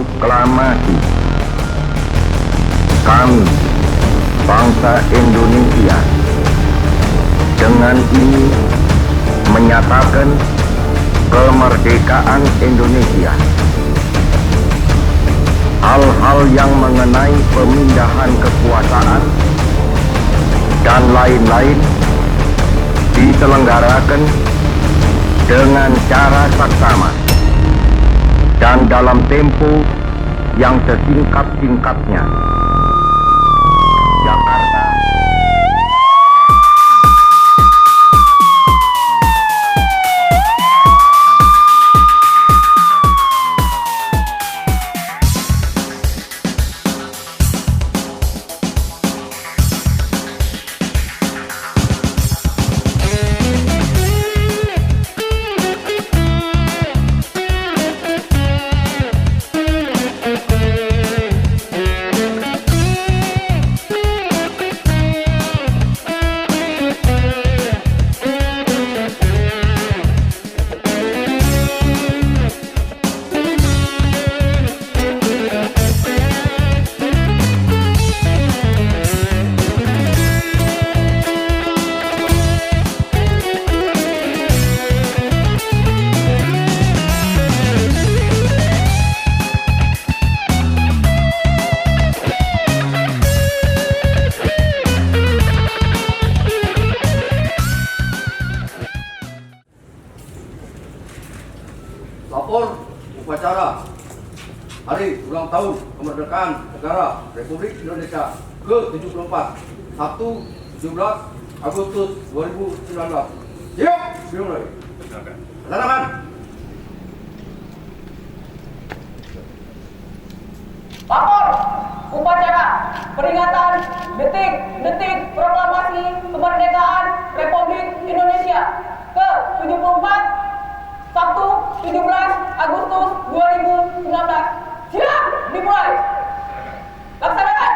proklamasi. Kami, bangsa Indonesia, dengan ini menyatakan kemerdekaan Indonesia. Hal-hal yang mengenai pemindahan kekuasaan dan lain-lain diselenggarakan dengan cara saksama dan dalam tempo yang sesingkat-singkatnya. Jakarta. Lapor upacara Hari Ulang Tahun Kemerdekaan Negara Republik Indonesia ke-74 Sabtu 17 Agustus 2019. Siap, dimulai. Silakan. Lapor upacara peringatan detik-detik proklamasi kemerdekaan Republik Indonesia ke-74 Sabtu 17 Agustus 2019. Siap, dimulai. Laksanakan.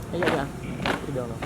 Iya, tidak loh.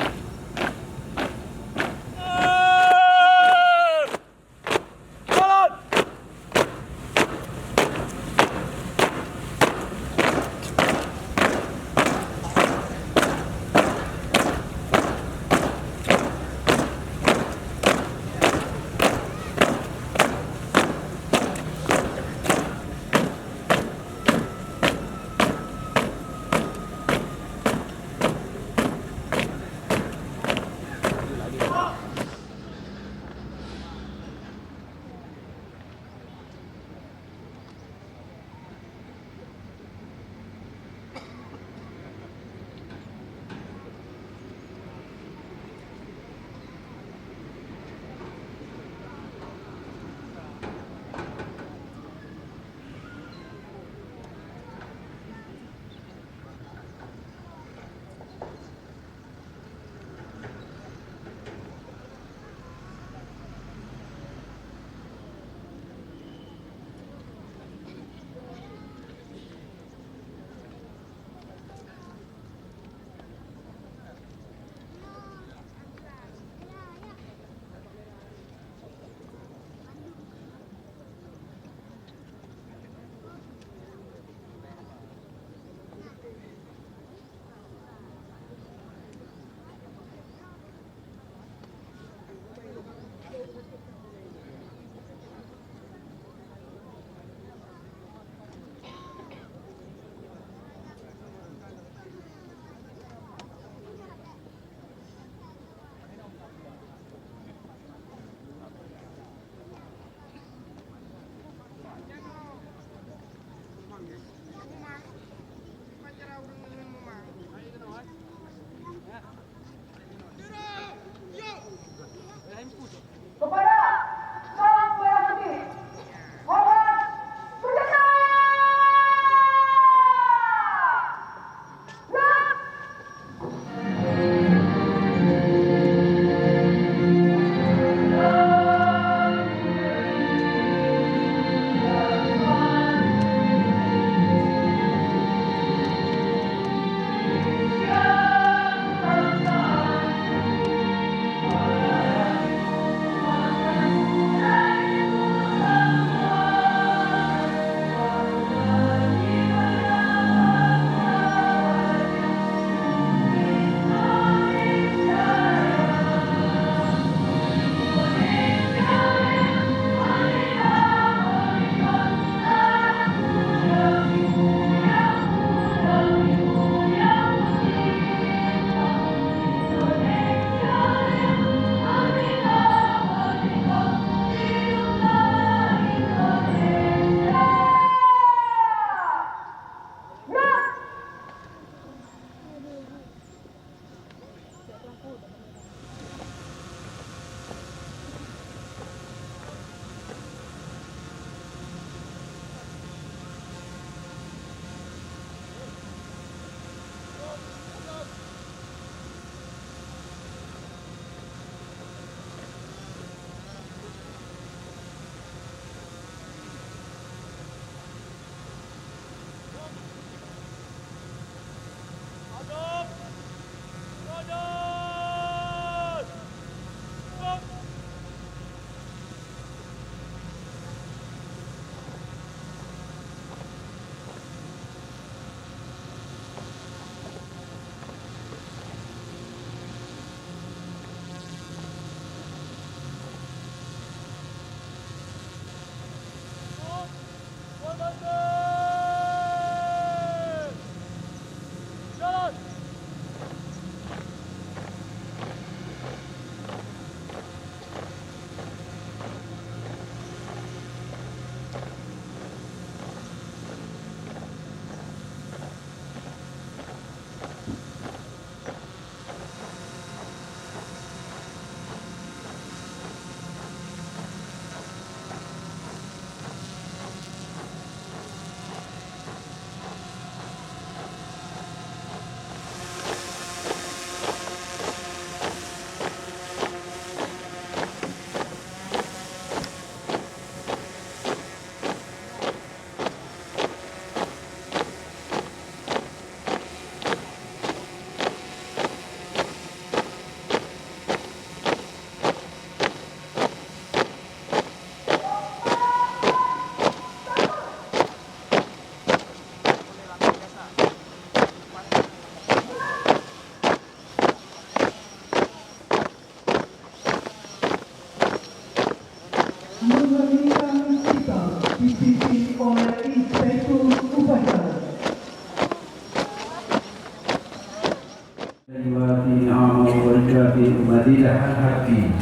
keadilan hati.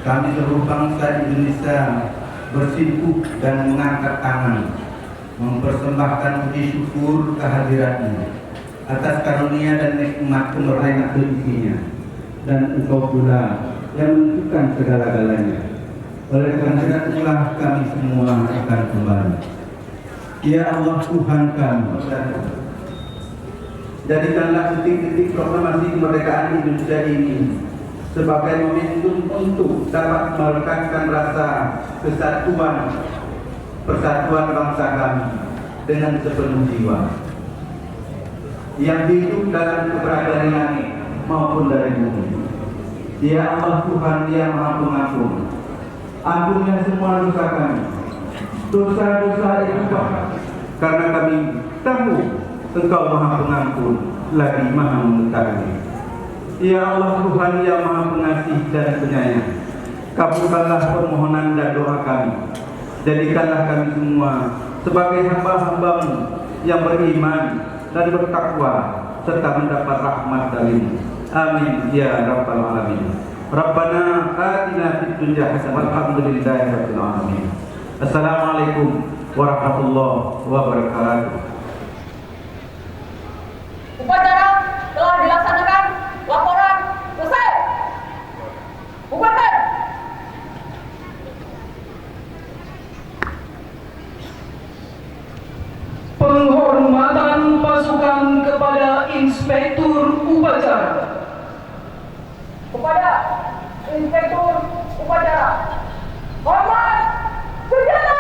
Kami seluruh bangsa Indonesia bersimpuh dan mengangkat tangan, mempersembahkan puji syukur kehadiratmu atas karunia dan nikmat kemerdekaan isinya, dan Engkau pula yang menentukan segala-galanya. Oleh karena itulah kami semua akan kembali. Ya Allah Tuhan kami, jadikanlah detik-detik proklamasi kemerdekaan Indonesia ini sebagai momentum untuk dapat melekatkan rasa persatuan bangsa kami dengan sepenuh jiwa, yang hidup dalam keberadaan langit maupun dari bumi. Ya Allah Tuhan yang Maha Pengampun, ampunilah semua dosa kami, dosa-dosa itu karena kami tahu Engkau Maha Pengampun lagi Maha Mengetahui. Ya Allah Tuhan yang Maha Pengasih dan Penyayang, kabulkanlah permohonan dan doa kami. Jadikanlah kami semua sebagai hamba-hamba-Mu yang beriman dan bertakwa serta mendapat rahmat darimu. Amin ya rabbal alamin. Rabbana atina fid dunya hasanah walhamdulillahi rabbil alamin. Assalamualaikum warahmatullahi wabarakatuh. Upacara telah dilaksanakan. Laporan selesai. Bubarkan. Penghormatan pasukan kepada Inspektur Upacara. Kepada Inspektur Upacara. Hormat senjata.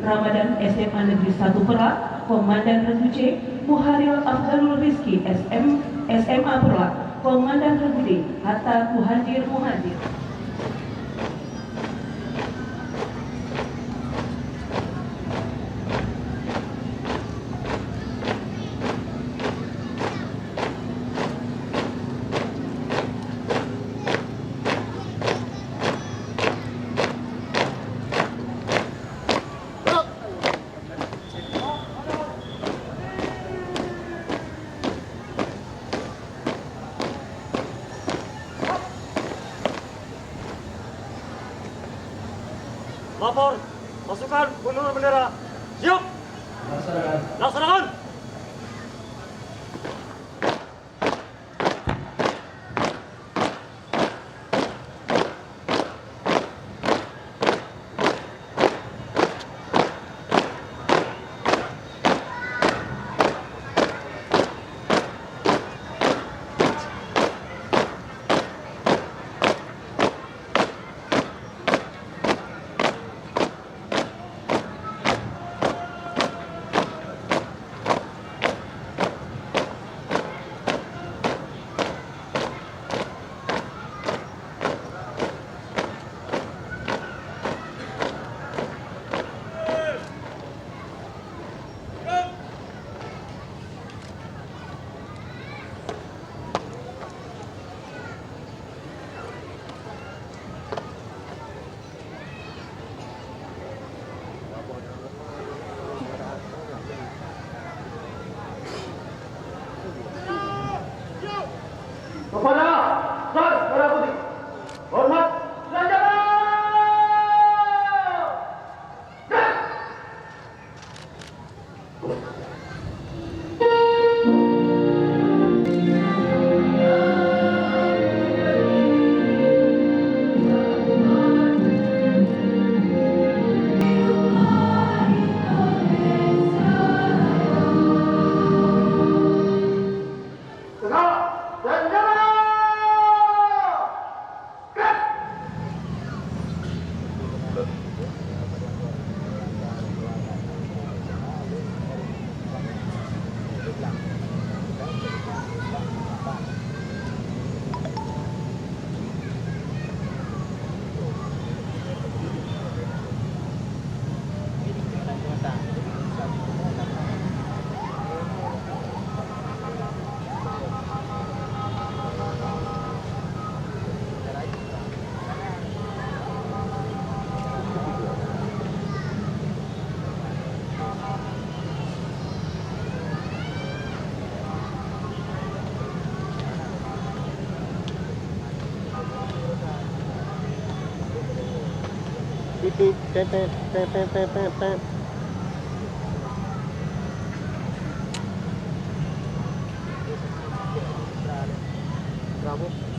Ramadan SMA Negeri 1 Perak, Komandan Regu C, Muharil Afdalul Rizki SMA Perak, Komandan Regu D, Hatta Muhajir Muhajir. menurut bendera. Siap. Laksanakan. Kepada Sar Merah Putih, hormat Lanjana! Titik, tetet, tetet, tetet, tetet. Bravo.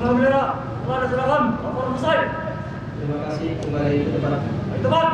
Tengah bendera, telah dilaksanakan. Lapor selesai. Terima kasih, kembali ke depan. Baik teman.